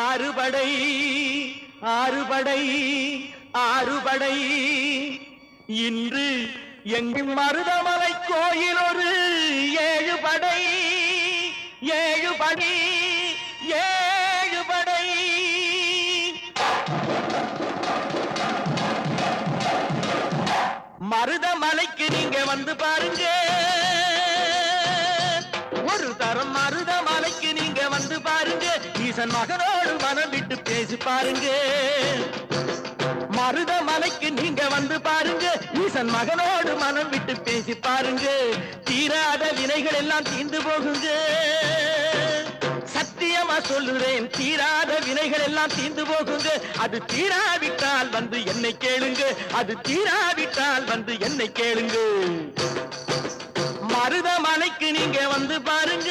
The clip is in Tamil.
ஆறுபடை ஆறுபடை ஆறுபடை இன்று எங்கும் மருதமலை கோயில் ஒரு ஏழுபடை ஏழுபடை ஏழுபடை மருதமலைக்கு நீங்க வந்து பாருங்க ஒரு தரம் மருதமலைக்கு நீங்க வந்து பாருங்க ஈசன் மகனோடு மனம் விட்டு பேசி பாருங்க மருதமலைக்கு நீங்க வந்து பாருங்க ஈசன் மகனோடு மனம் விட்டு பேசி பாருங்க தீராத வினைகள் எல்லாம் தீர்ந்து போகுங்க சத்தியமா சொல்லுறேன் தீராத வினைகள் எல்லாம் தீர்ந்து போகுங்க அது தீராவிட்டால் வந்து என்னை கேளுங்க அது தீராவிட்டால் வந்து என்னை கேளுங்க மருதமலைக்கு நீங்க வந்து பாருங்க